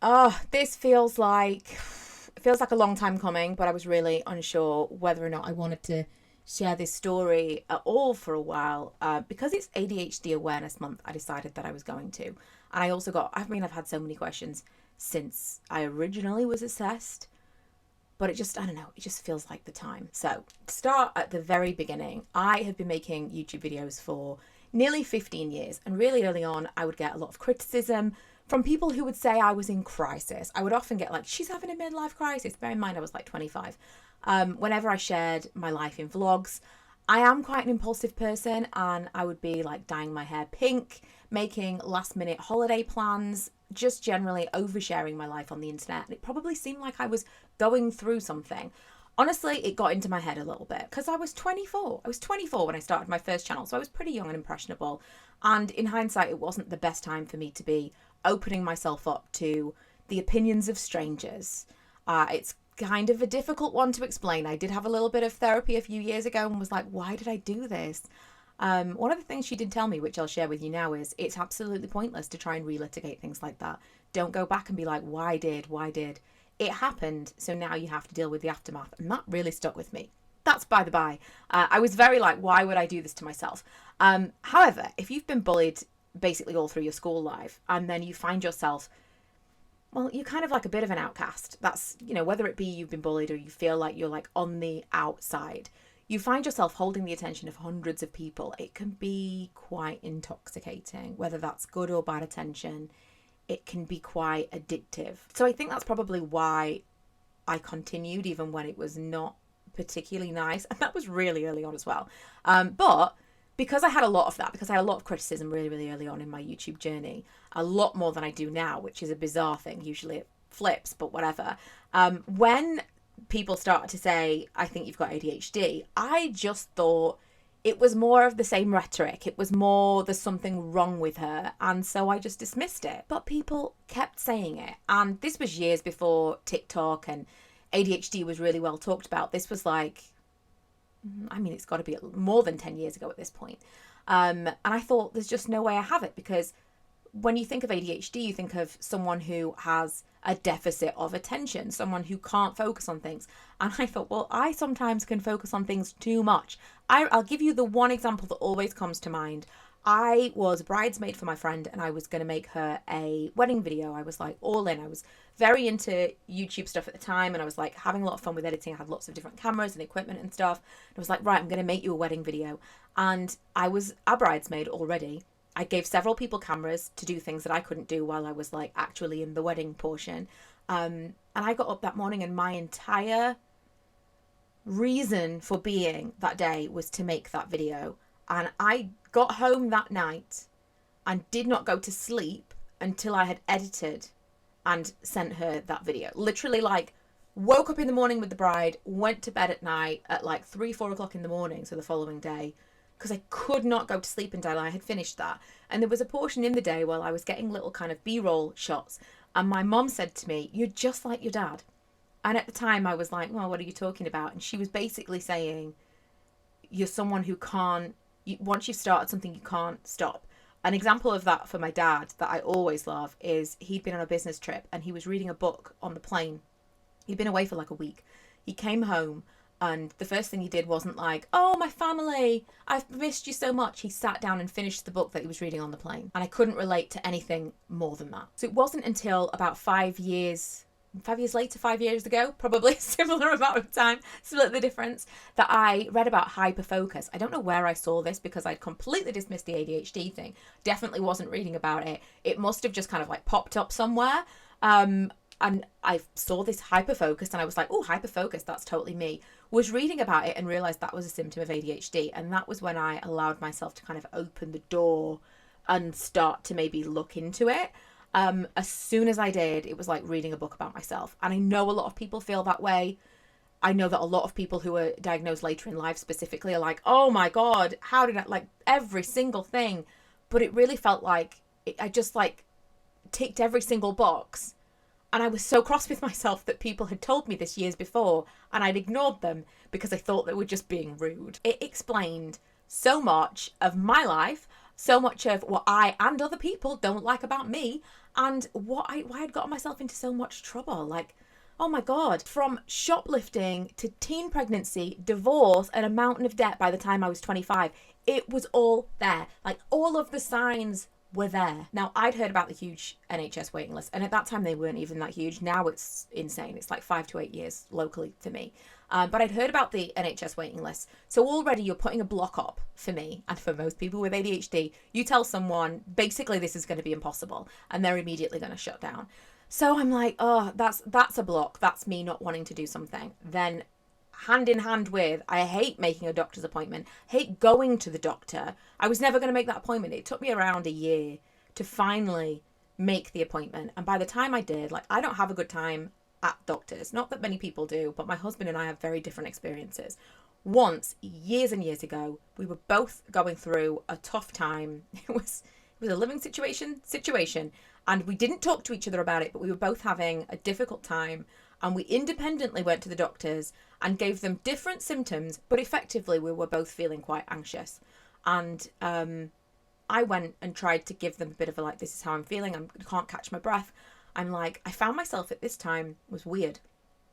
Oh, this feels like a long time coming, but I was really unsure whether or not I wanted to share this story at all for a while. Because it's ADHD Awareness Month, I decided that I was going to. And I've had so many questions since I originally was assessed, but I don't know, it just feels like the time. So, to start at the very beginning, I have been making YouTube videos for nearly 15 years, and really early on, I would get a lot of criticism from people who would say I was in crisis. I would often get like, she's having a midlife crisis. Bear in mind, I was like 25. Whenever I shared my life in vlogs, I am quite an impulsive person, and I would be like dyeing my hair pink, making last minute holiday plans, just generally oversharing my life on the internet. And it probably seemed like I was going through something. Honestly, it got into my head a little bit because I was 24. I was 24 when I started my first channel, so I was pretty young and impressionable. And in hindsight, it wasn't the best time for me to be opening myself up to the opinions of strangers. It's kind of a difficult one to explain. I did have a little bit of therapy a few years ago and was like, why did I do this? One of the things she did tell me, which I'll share with you now, is it's absolutely pointless to try and relitigate things like that. Don't go back and be like, why did? It happened, so now you have to deal with the aftermath. And that really stuck with me. That's by the by. I was very like, why would I do this to myself? However, if you've been bullied basically all through your school life, and then you find yourself, well, you're kind of like a bit of an outcast. That's, whether it be you've been bullied or you feel like you're like on the outside, you find yourself holding the attention of hundreds of people. It can be quite intoxicating, whether that's good or bad attention. It can be quite addictive. So I think that's probably why I continued even when it was not particularly nice. And that was really early on as well. But because I had a lot of that, because I had a lot of criticism really, really early on in my YouTube journey, a lot more than I do now, which is a bizarre thing. Usually it flips, but whatever. When people started to say, I think you've got ADHD, I just thought it was more of the same rhetoric. It was more, there's something wrong with her. And so I just dismissed it. But people kept saying it. And this was years before TikTok and ADHD was really well talked about. This was like, it's got to be more than 10 years ago at this point. And I thought there's just no way I have it, because when you think of ADHD, you think of someone who has a deficit of attention, someone who can't focus on things. And I thought, well, I sometimes can focus on things too much. I'll give you the one example that always comes to mind. I was bridesmaid for my friend and I was going to make her a wedding video. I was like all in. I was very into YouTube stuff at the time and I was like having a lot of fun with editing. I had lots of different cameras and equipment and stuff. And I was like, right, I'm going to make you a wedding video. And I was a bridesmaid already. I gave several people cameras to do things that I couldn't do while I was like actually in the wedding portion. And I got up that morning and my entire reason for being that day was to make that video. And I got home that night and did not go to sleep until I had edited and sent her that video. Literally like woke up in the morning with the bride, went to bed at night at like 3-4 o'clock in the morning. So the following day, because I could not go to sleep until I had finished that. And there was a portion in the day while I was getting little kind of B-roll shots. And my mom said to me, you're just like your dad. And at the time I was like, well, what are you talking about? And she was basically saying, you're someone who can't, once you've started something, you can't stop. An example of that for my dad that I always love is he'd been on a business trip and he was reading a book on the plane. He'd been away for like a week. He came home and the first thing he did wasn't like, oh, my family, I've missed you so much. He sat down and finished the book that he was reading on the plane. And I couldn't relate to anything more than that. So it wasn't until about 5 years later, 5 years ago, probably a similar amount of time, split the difference, that I read about hyperfocus. I don't know where I saw this because I'd completely dismissed the ADHD thing. Definitely wasn't reading about it. It must have just kind of like popped up somewhere. And I saw this hyperfocus and I was like, oh, hyperfocus, that's totally me. Was reading about it and realized that was a symptom of ADHD. And that was when I allowed myself to kind of open the door and start to maybe look into it. As soon as I did, it was like reading a book about myself. And I know a lot of people feel that way. I know that a lot of people who are diagnosed later in life specifically are like, oh my God, how did I, like every single thing. But it really felt like I just like ticked every single box. And I was so cross with myself that people had told me this years before and I'd ignored them because I thought they were just being rude. It explained so much of my life, so much of what I and other people don't like about me. And why I'd gotten myself into so much trouble. Like, oh my God, from shoplifting to teen pregnancy, divorce, and a mountain of debt by the time I was 25, it was all there. Like, all of the signs were there. Now, I'd heard about the huge NHS waiting list, and at that time they weren't even that huge. Now it's insane. It's like 5 to 8 years locally for me. But I'd heard about the NHS waiting list. So already you're putting a block up for me and for most people with ADHD. You tell someone, basically, this is going to be impossible, and they're immediately going to shut down. So I'm like, oh, that's a block. That's me not wanting to do something. Then hand in hand with, I hate making a doctor's appointment, hate going to the doctor. I was never going to make that appointment. It took me around a year to finally make the appointment. And by the time I did, like, I don't have a good time at doctors. Not that many people do, but my husband and I have very different experiences. Once, years and years ago, we were both going through a tough time. It was a living situation, and we didn't talk to each other about it, but we were both having a difficult time, and we independently went to the doctors and gave them different symptoms, but effectively we were both feeling quite anxious. And I went and tried to give them a bit of a, like, this is how I'm feeling, I can't catch my breath. I'm like, I found myself at this time, was weird,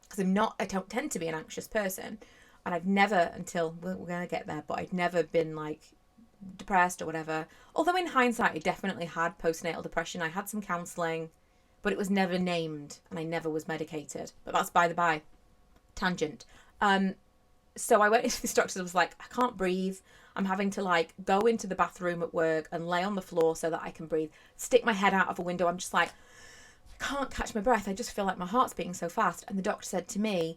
because I don't tend to be an anxious person, and I've never, until, we're going to get there, but I'd never been like depressed or whatever. Although in hindsight, I definitely had postnatal depression. I had some counselling, but it was never named, and I never was medicated. But that's by the by. Tangent. So I went into this doctor and was like, I can't breathe. I'm having to like go into the bathroom at work and lay on the floor so that I can breathe. Stick my head out of a window. I'm just like, can't catch my breath. I just feel like my heart's beating so fast. And the doctor said to me,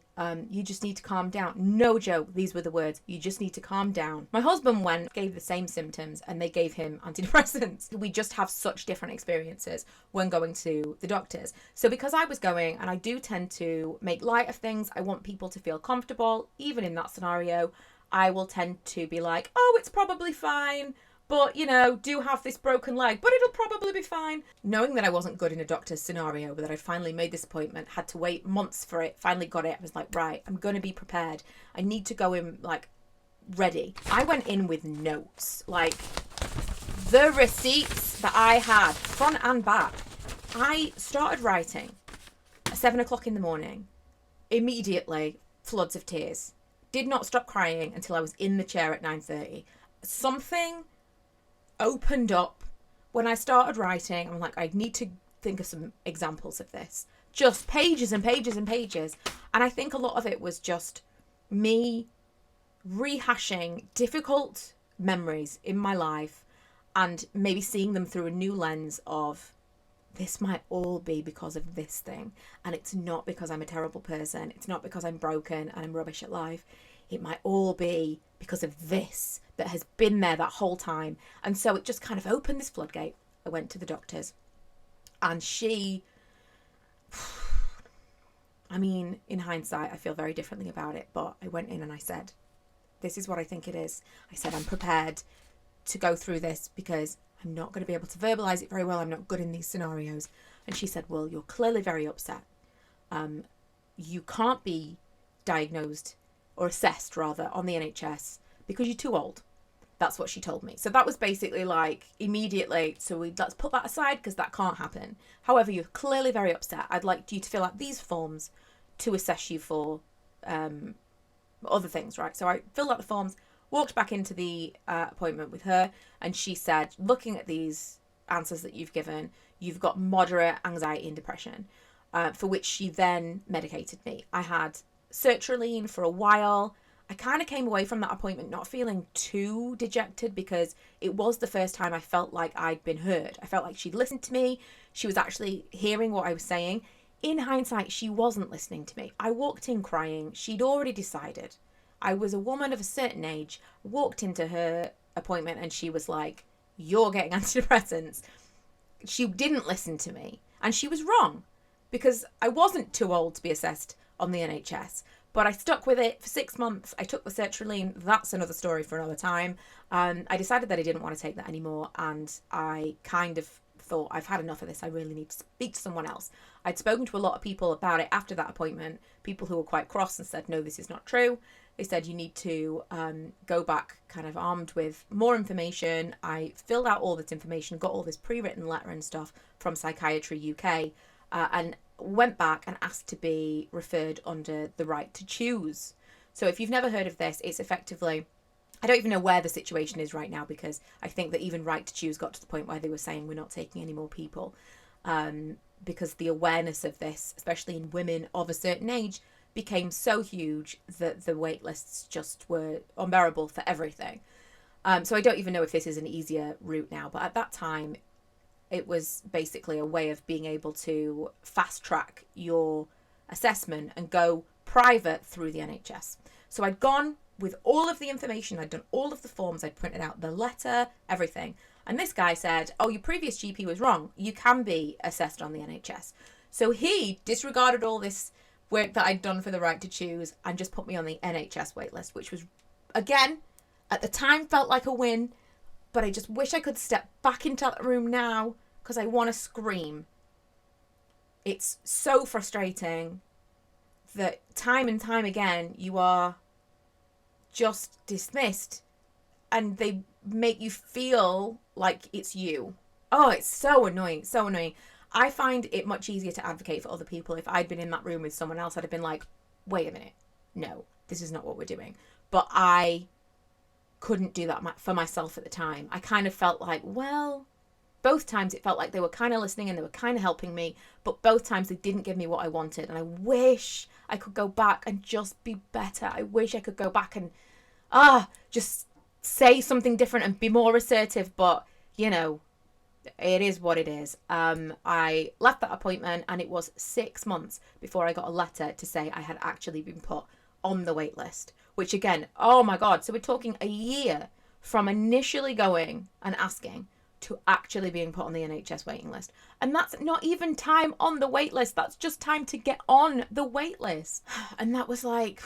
you just need to calm down. No joke, these were the words. You just need to calm down. My husband gave the same symptoms, and they gave him antidepressants. We just have such different experiences when going to the doctors. So because I was going, and I do tend to make light of things, I want people to feel comfortable, even in that scenario, I will tend to be like, oh, it's probably fine. But, you know, do have this broken leg, but it'll probably be fine. Knowing that I wasn't good in a doctor's scenario, but that I'd finally made this appointment, had to wait months for it, finally got it. I was like, right, I'm going to be prepared. I need to go in, like, ready. I went in with notes, like, the receipts that I had, front and back. I started writing at 7 o'clock in the morning. Immediately, floods of tears. Did not stop crying until I was in the chair at 9:30. Something opened up when I started writing. I'm like, I need to think of some examples of this. Just pages and pages and pages. And I think a lot of it was just me rehashing difficult memories in my life and maybe seeing them through a new lens of, this might all be because of this thing. And it's not because I'm a terrible person. It's not because I'm broken and I'm rubbish at life. It might all be because of this that has been there that whole time. And so it just kind of opened this floodgate. I went to the doctors, and she, I mean, in hindsight, I feel very differently about it, but I went in and I said, this is what I think it is. I said, I'm prepared to go through this because I'm not going to be able to verbalize it very well. I'm not good in these scenarios. And she said, well, you're clearly very upset. You can't be diagnosed or assessed rather on the NHS because you're too old. That's what she told me. So that was basically like immediately, so let's put that aside because that can't happen. However, you're clearly very upset. I'd like you to fill out these forms to assess you for other things, right? So I filled out the forms, walked back into the appointment with her, and she said, looking at these answers that you've given, you've got moderate anxiety and depression, for which she then medicated me. I had sertraline for a while. I kind of came away from that appointment not feeling too dejected because it was the first time I felt like I'd been heard. I felt like she'd listened to me. She was actually hearing what I was saying. In hindsight, she wasn't listening to me. I walked in crying. She'd already decided. I was a woman of a certain age, walked into her appointment, and she was like, you're getting antidepressants. She didn't listen to me. And she was wrong because I wasn't too old to be assessed on the NHS. But I stuck with it for 6 months. I took the sertraline. That's another story for another time. I decided that I didn't want to take that anymore. And I kind of thought, I've had enough of this. I really need to speak to someone else. I'd spoken to a lot of people about it after that appointment. People who were quite cross and said, no, this is not true. They said you need to go back kind of armed with more information. I filled out all this information, got all this pre-written letter and stuff from Psychiatry UK, and went back and asked to be referred under the right to choose. So if you've never heard of this, it's effectively, I don't even know where the situation is right now, because I think that even right to choose got to the point where they were saying we're not taking any more people, because the awareness of this, especially in women of a certain age, became so huge that the wait lists just were unbearable for everything. So I don't even know if this is an easier route now, but at that time it was basically a way of being able to fast track your assessment and go private through the NHS. So I'd gone with all of the information, I'd done all of the forms, I'd printed out the letter, everything. And this guy said, oh, your previous GP was wrong. You can be assessed on the NHS. So he disregarded all this work that I'd done for the right to choose and just put me on the NHS waitlist, which was, again, at the time felt like a win, but I just wish I could step back into that room now because I want to scream. It's so frustrating that time and time again you are just dismissed and they make you feel like it's you. Oh, it's so annoying, so annoying. I find it much easier to advocate for other people. If I'd been in that room with someone else, I'd have been like, wait a minute, no, this is not what we're doing. But I couldn't do that for myself at the time. I kind of felt like, well, both times it felt like they were kind of listening and they were kind of helping me, but both times they didn't give me what I wanted. And I wish I could go back and just be better. I wish I could go back and just say something different and be more assertive, but you know, it is what it is. I left that appointment and it was 6 months before I got a letter to say I had actually been put on the wait list, which again, oh my God. So we're talking a year from initially going and asking to actually being put on the NHS waiting list. And that's not even time on the wait list. That's just time to get on the wait list. And that was like,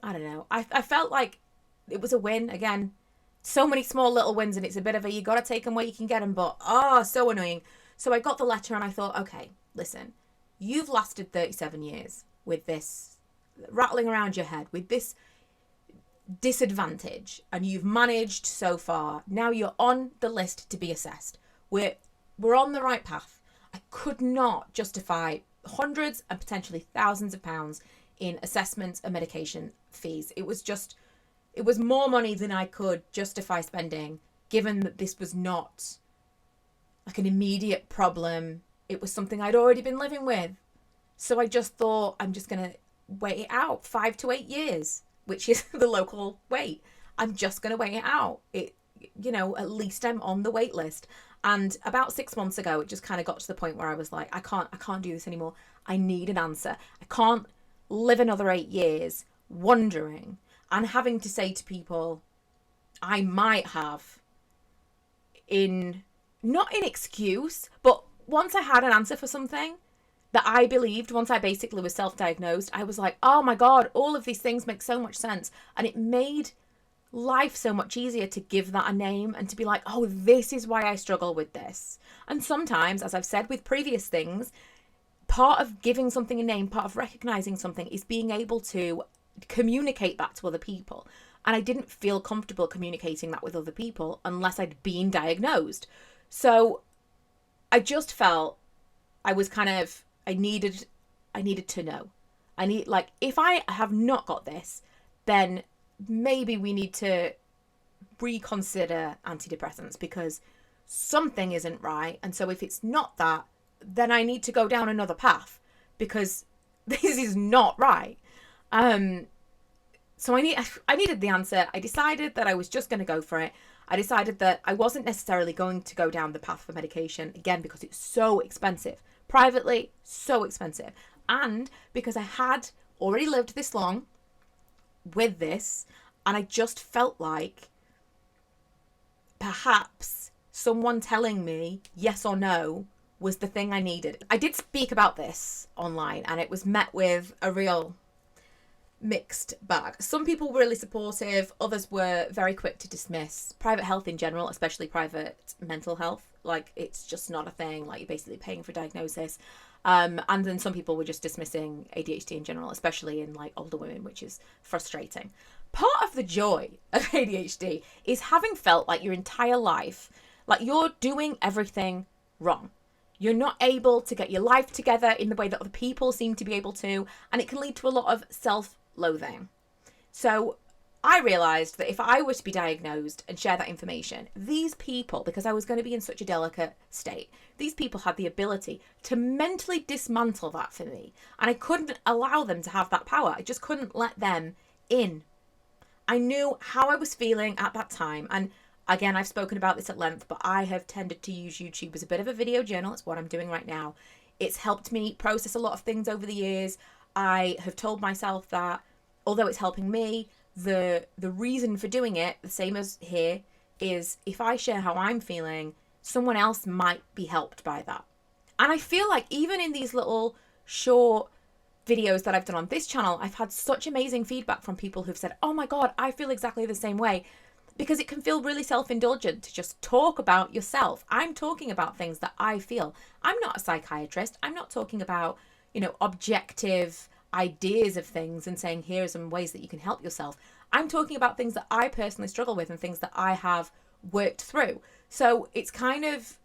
I don't know. I felt like it was a win again. So many small little wins, and it's a bit of a, you got to take them where you can get them, but so annoying. So I got the letter and I thought, okay, listen, you've lasted 37 years with this rattling around your head, with this disadvantage, and you've managed so far. Now you're on the list to be assessed. We're on the right path. I could not justify hundreds and potentially thousands of pounds in assessments and medication fees. It was more money than I could justify spending, given that this was not like an immediate problem. It was something I'd already been living with. So I just thought, I'm just going to wait it out 5 to 8 years, which is the local wait. I'm just going to wait it out. At least I'm on the wait list. And about 6 months ago, it just kind of got to the point where I was like, I can't do this anymore. I need an answer. I can't live another 8 years wondering and having to say to people, I might have, not in excuse, but once I had an answer for something that I believed, once I basically was self-diagnosed, I was like, oh my God, all of these things make so much sense. And it made life so much easier to give that a name and to be like, oh, this is why I struggle with this. And sometimes, as I've said with previous things, part of giving something a name, part of recognizing something is being able to communicate that to other people. And I didn't feel comfortable communicating that with other people unless I'd been diagnosed. So I just felt I was I needed to know. If I have not got this, then maybe we need to reconsider antidepressants because something isn't right. And so if it's not that, then I need to go down another path because this is not right. So I needed the answer. I decided that I was just going to go for it. I decided that I wasn't necessarily going to go down the path for medication, again, because it's so expensive. Privately, so expensive. And because I had already lived this long with this, and I just felt like perhaps someone telling me yes or no was the thing I needed. I did speak about this online, and it was met with a real mixed bag. Some people were really supportive, others were very quick to dismiss. Private health in general, especially private mental health, like it's just not a thing, like you're basically paying for diagnosis. And then some people were just dismissing ADHD in general, especially in like older women, which is frustrating. Part of the joy of ADHD is having felt like your entire life, like you're doing everything wrong. You're not able to get your life together in the way that other people seem to be able to, and it can lead to a lot of self-loathing. So I realised that if I were to be diagnosed and share that information, these people, because I was going to be in such a delicate state, these people had the ability to mentally dismantle that for me. And I couldn't allow them to have that power. I just couldn't let them in. I knew how I was feeling at that time. And again, I've spoken about this at length, but I have tended to use YouTube as a bit of a video journal. It's what I'm doing right now. It's helped me process a lot of things over the years. I have told myself that although it's helping me, the reason for doing it, the same as here, is if I share how I'm feeling, someone else might be helped by that. And I feel like even in these little short videos that I've done on this channel, I've had such amazing feedback from people who've said, oh my God, I feel exactly the same way. Because it can feel really self-indulgent to just talk about yourself. I'm talking about things that I feel. I'm not a psychiatrist. I'm not talking about, objective ideas of things and saying, here are some ways that you can help yourself. I'm talking about things that I personally struggle with and things that I have worked through. So it's kind of,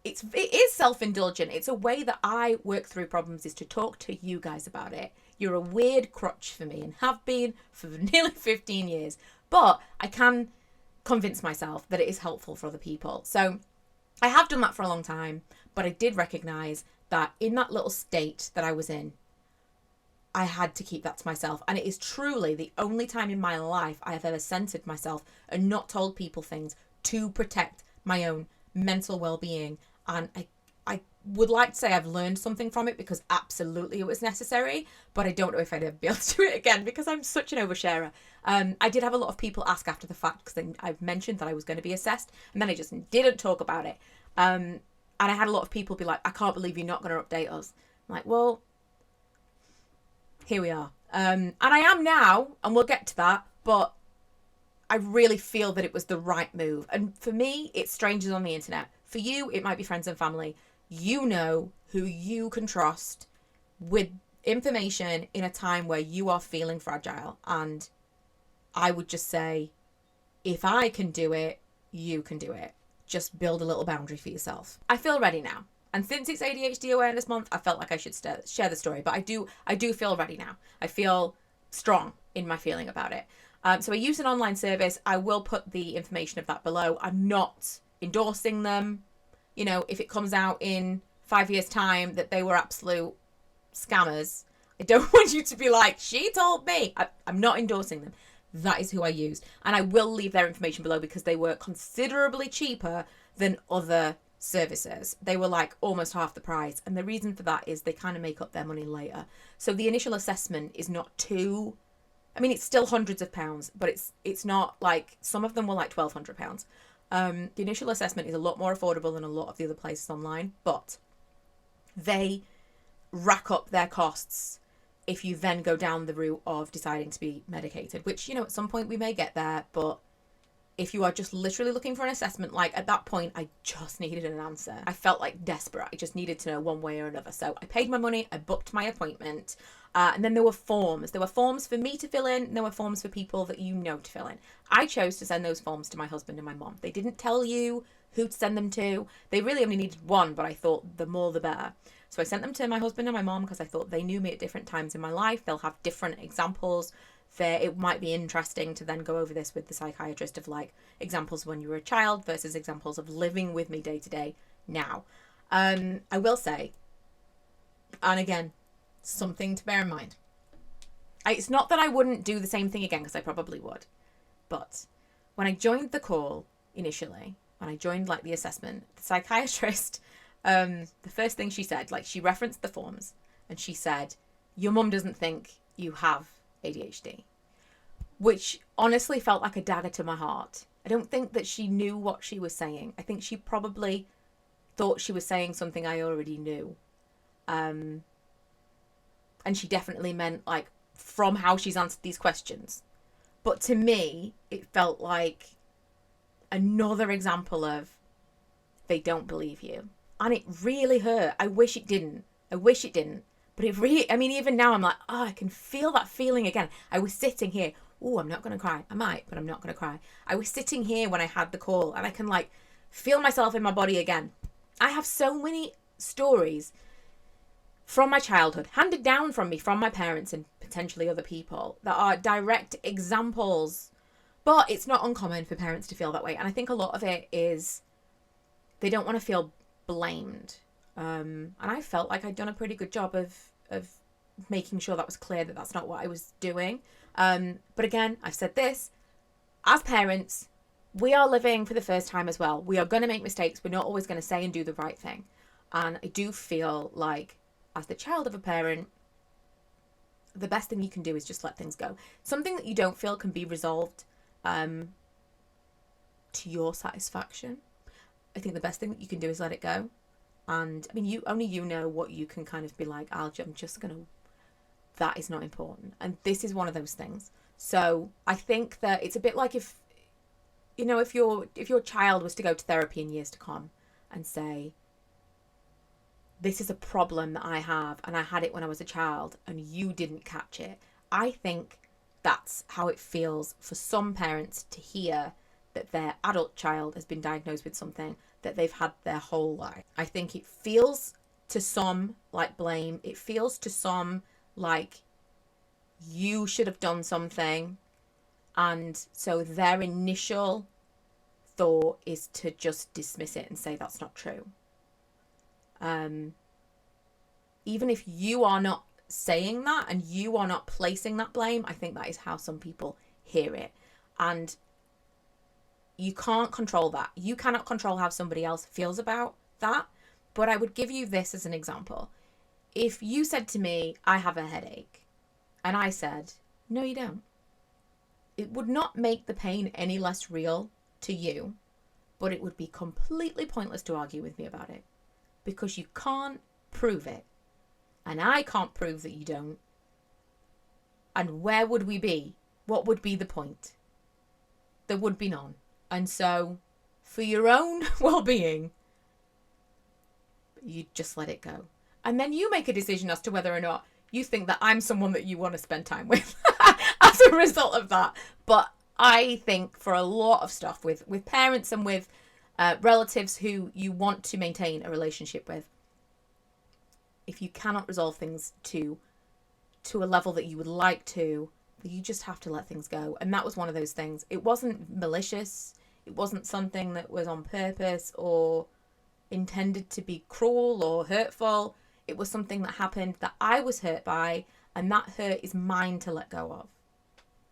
it is self-indulgent. It's a way that I work through problems, is to talk to you guys about it. You're a weird crutch for me and have been for nearly 15 years, but I can convince myself that it is helpful for other people. So I have done that for a long time, but I did recognize that in that little state that I was in, I had to keep that to myself. And it is truly the only time in my life I have ever censored myself and not told people things to protect my own mental well-being. And I would like to say I've learned something from it, because absolutely it was necessary, but I don't know if I'd ever be able to do it again because I'm such an oversharer. I did have a lot of people ask after the fact, because I've mentioned that I was going to be assessed and then I just didn't talk about it. And I had a lot of people be like, I can't believe you're not going to update us. I'm like, well, here we are. And I am now, and we'll get to that, but I really feel that it was the right move. And for me, it's strangers on the internet. For you, it might be friends and family. You know who you can trust with information in a time where you are feeling fragile. And I would just say, if I can do it, you can do it. Just build a little boundary for yourself. I feel ready now. And since it's ADHD Awareness Month, I felt like I should share the story. But I do feel ready now. I feel strong in my feeling about it. So I use an online service. I will put the information of that below. I'm not endorsing them. If it comes out in 5 years' time that they were absolute scammers, I don't want you to be like, she told me. I'm not endorsing them. That is who I used. And I will leave their information below because they were considerably cheaper than other services. They were like almost half the price. And the reason for that is they kind of make up their money later. So the initial assessment is not too, it's still hundreds of pounds, but it's not like, some of them were like £1,200. The initial assessment is a lot more affordable than a lot of the other places online, but they rack up their costs if you then go down the route of deciding to be medicated, which, at some point we may get there. But if you are just literally looking for an assessment, like at that point, I just needed an answer. I felt like desperate. I just needed to know one way or another. So I paid my money, I booked my appointment, and then there were forms. There were forms for me to fill in, and there were forms for people that to fill in. I chose to send those forms to my husband and my mom. They didn't tell you who to send them to. They really only needed one, but I thought the more the better. So I sent them to my husband and my mom because I thought they knew me at different times in my life. They'll have different examples. It might be interesting to then go over this with the psychiatrist of like examples when you were a child versus examples of living with me day to day now. I will say, and again, something to bear in mind. It's not that I wouldn't do the same thing again, because I probably would. But when I joined the call initially, when I joined like the assessment, the psychiatrist, the first thing she said, like she referenced the forms and she said, your mum doesn't think you have ADHD, which honestly felt like a dagger to my heart. I don't think that she knew what she was saying. I think she probably thought she was saying something I already knew. And she definitely meant like from how she's answered these questions. But to me, it felt like another example of they don't believe you. And it really hurt. I wish it didn't. But it really, I mean, even now I'm like, oh, I can feel that feeling again. I was sitting here. Oh, I'm not going to cry. I might, but I'm not going to cry. I was sitting here when I had the call, and I can like feel myself in my body again. I have so many stories from my childhood, handed down from me, from my parents and potentially other people, that are direct examples. But it's not uncommon for parents to feel that way. And I think a lot of it is they don't want to feel blamed. And I felt like I'd done a pretty good job of making sure that was clear that that's not what I was doing. But again, I've said this, as parents, we are living for the first time as well. We are going to make mistakes. We're not always going to say and do the right thing. And I do feel like, as the child of a parent, the best thing you can do is just let things go. Something that you don't feel can be resolved to your satisfaction, I think the best thing that you can do is let it go. And I mean, you know what you can kind of be like, I'm just gonna, that is not important. And this is one of those things. So I think that it's a bit like if your child was to go to therapy in years to come and say, this is a problem that I have and I had it when I was a child and you didn't catch it. I think that's how it feels for some parents to hear that their adult child has been diagnosed with something that they've had their whole life. I think it feels to some like blame. It feels to some like you should have done something. And so their initial thought is to just dismiss it and say that's not true. Even if you are not saying that and you are not placing that blame, I think that is how some people hear it. And you can't control that. You cannot control how somebody else feels about that. But I would give you this as an example. If you said to me, I have a headache, and I said, no, you don't, it would not make the pain any less real to you, but it would be completely pointless to argue with me about it because you can't prove it. And I can't prove that you don't. And where would we be? What would be the point? There would be none. And so, for your own well-being, you just let it go. And then you make a decision as to whether or not you think that I'm someone that you want to spend time with as a result of that. But I think for a lot of stuff with parents and with relatives who you want to maintain a relationship with, if you cannot resolve things to a level that you would like to, you just have to let things go. And that was one of those things. It wasn't malicious. It wasn't something that was on purpose or intended to be cruel or hurtful. It was something that happened that I was hurt by, and that hurt is mine to let go of.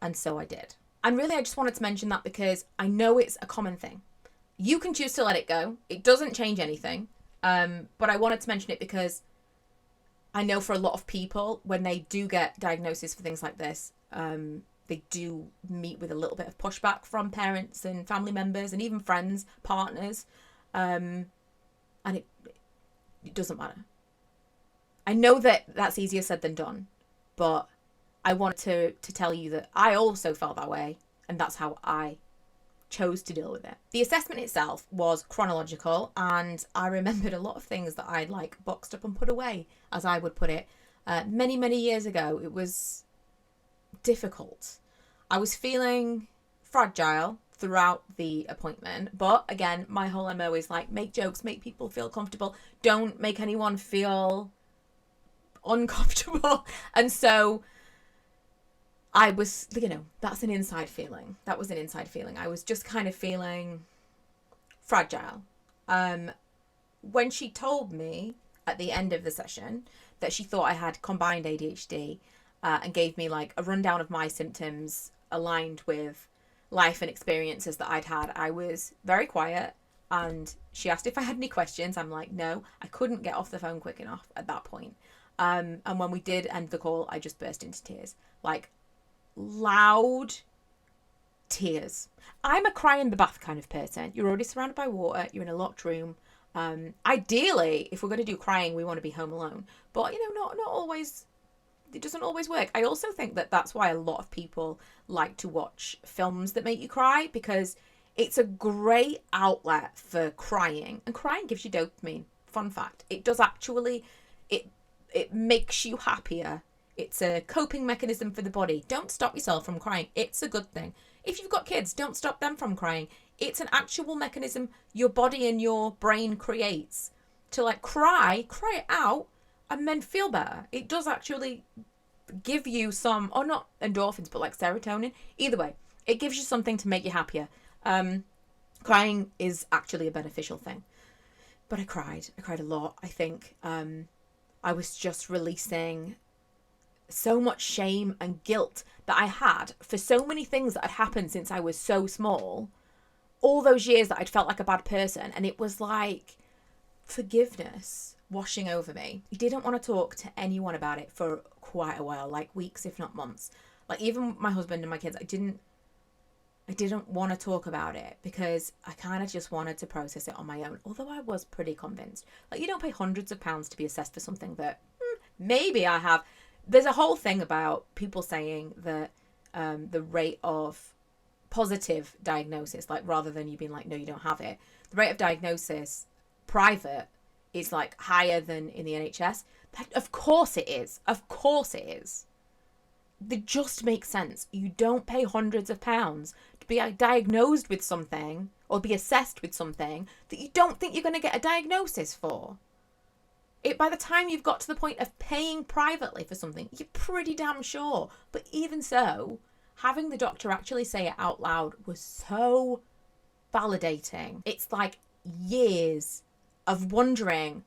And so I did. And really, I just wanted to mention that because I know it's a common thing. You can choose to let it go. It doesn't change anything. But I wanted to mention it because I know for a lot of people, when they do get diagnosis for things like this, they do meet with a little bit of pushback from parents and family members and even friends, partners. And it doesn't matter. I know that that's easier said than done, but I wanted to tell you that I also felt that way, and that's how I chose to deal with it. The assessment itself was chronological, and I remembered a lot of things that I'd like boxed up and put away, as I would put it, many, many years ago. It was difficult. I was feeling fragile throughout the appointment, but again, my whole MO is like, make jokes, make people feel comfortable, don't make anyone feel uncomfortable. And so I was, that's an inside feeling. That was an inside feeling. I was just kind of feeling fragile. When she told me at the end of the session that she thought I had combined ADHD, and gave me like a rundown of my symptoms aligned with life and experiences that I'd had, I was very quiet. And she asked if I had any questions. I'm like, no, I couldn't get off the phone quick enough at that point. And when we did end the call, I just burst into tears, like loud tears. I'm a cry in the bath kind of person. You're already surrounded by water. You're in a locked room. Ideally, if we're going to do crying, we want to be home alone. But, not always. It doesn't always work. I also think that that's why a lot of people like to watch films that make you cry, because It's a great outlet for crying, and crying gives you dopamine. Fun fact. It does actually, it it makes you happier. It's a coping mechanism for the body. Don't stop yourself from crying. It's a good thing. If you've got kids, don't stop them from crying. It's an actual mechanism your body and your brain creates to like cry it out, and then feel better. It does actually give you some, or not endorphins, but like serotonin. Either way, it gives you something to make you happier. Crying is actually a beneficial thing. But I cried. I cried a lot. I think I was just releasing so much shame and guilt that I had for so many things that had happened since I was so small. All those years that I'd felt like a bad person. And it was like forgiveness washing over me. I didn't want to talk to anyone about it for quite a while, like weeks, if not months. Like even my husband and my kids, I didn't want to talk about it because I kind of just wanted to process it on my own. Although I was pretty convinced. Like you don't pay hundreds of pounds to be assessed for something that maybe I have. There's a whole thing about people saying that the rate of positive diagnosis, like rather than you being like, no, you don't have it, the rate of diagnosis private is like higher than in the NHS. Of course it is. Of course it is. It just makes sense. You don't pay hundreds of pounds to be diagnosed with something or be assessed with something that you don't think you're going to get a diagnosis for. By the time you've got to the point of paying privately for something, you're pretty damn sure. But even so, having the doctor actually say it out loud was so validating. It's like years of wondering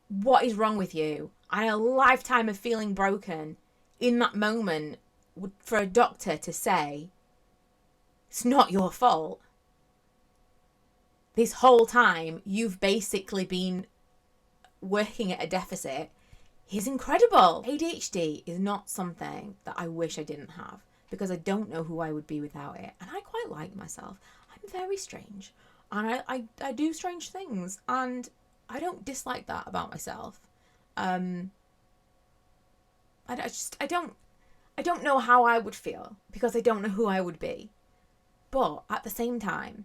what is wrong with you and a lifetime of feeling broken. In that moment, for a doctor to say, it's not your fault. This whole time, you've basically been working at a deficit, is incredible. ADHD is not something that I wish I didn't have because I don't know who I would be without it. And I quite like myself. I'm very strange. And I do strange things. And I don't dislike that about myself. I don't know how I would feel because I don't know who I would be. But at the same time,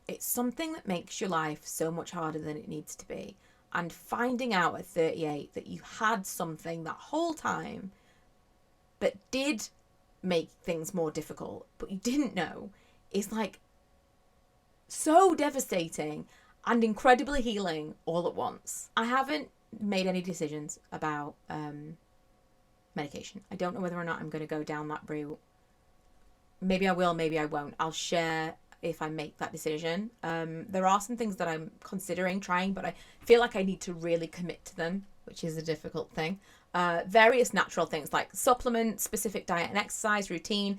it's something that makes your life so much harder than it needs to be. And finding out at 38 that you had something that whole time that did make things more difficult, but you didn't know, is like so devastating and incredibly healing all at once. I haven't made any decisions about medication. I don't know whether or not I'm going to go down that route. Maybe I will, maybe I won't. I'll share if I make that decision. There are some things that I'm considering trying, but I feel like I need to really commit to them, which is a difficult thing. Various natural things like supplements, specific diet and exercise, routine.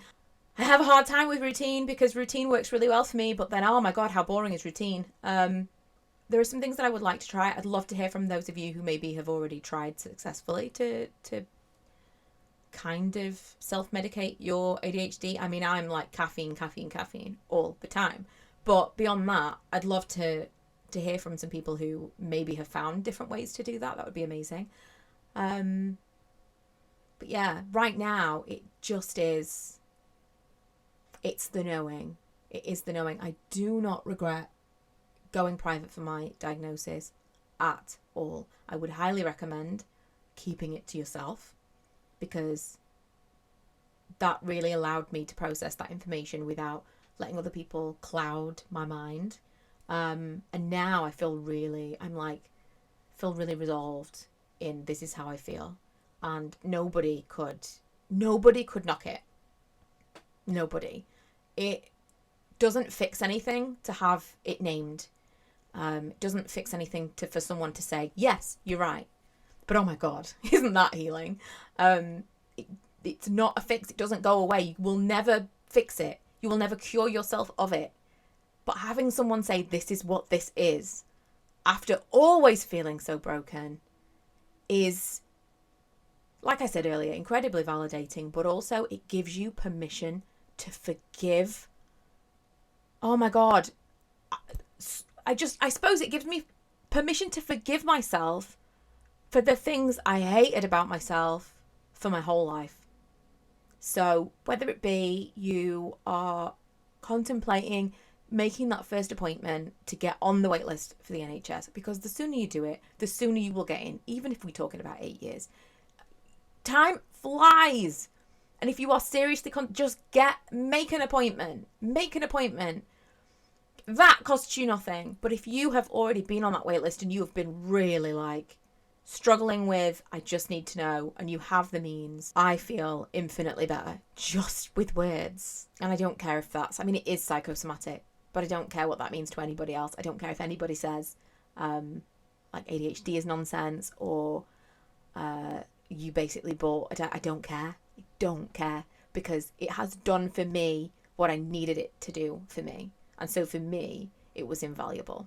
I have a hard time with routine because routine works really well for me, but then, oh my God, how boring is routine? There are some things that I would like to try. I'd love to hear from those of you who maybe have already tried successfully to kind of self-medicate your ADHD. I mean, I'm like caffeine all the time. But beyond that, I'd love to hear from some people who maybe have found different ways to do that. That would be amazing. But yeah, right now, it just is... It's the knowing. It is the knowing. I do not regret going private for my diagnosis at all. I would highly recommend keeping it to yourself because that really allowed me to process that information without letting other people cloud my mind. And now I feel really resolved in this is how I feel. And nobody could knock it. Nobody. It doesn't fix anything to have it named. It doesn't fix anything for someone to say, yes, you're right. But oh my God, isn't that healing? It's not a fix. It doesn't go away. You will never fix it. You will never cure yourself of it. But having someone say, this is what this is, after always feeling so broken, is, like I said earlier, incredibly validating, but also it gives you permission to forgive. Oh my God. I suppose it gives me permission to forgive myself for the things I hated about myself for my whole life. So whether it be you are contemplating making that first appointment to get on the wait list for the NHS, because the sooner you do it, the sooner you will get in, even if we're talking about 8 years. Time flies. And if you are seriously, just make an appointment. Make an appointment. That costs you nothing. But if you have already been on that wait list and you have been really like struggling with, I just need to know, and you have the means, I feel infinitely better just with words. And I don't care if that's, I mean, it is psychosomatic, but I don't care what that means to anybody else. I don't care if anybody says like ADHD is nonsense, or you basically bought, I don't care. I don't care, because it has done for me what I needed it to do for me. And so for me, it was invaluable.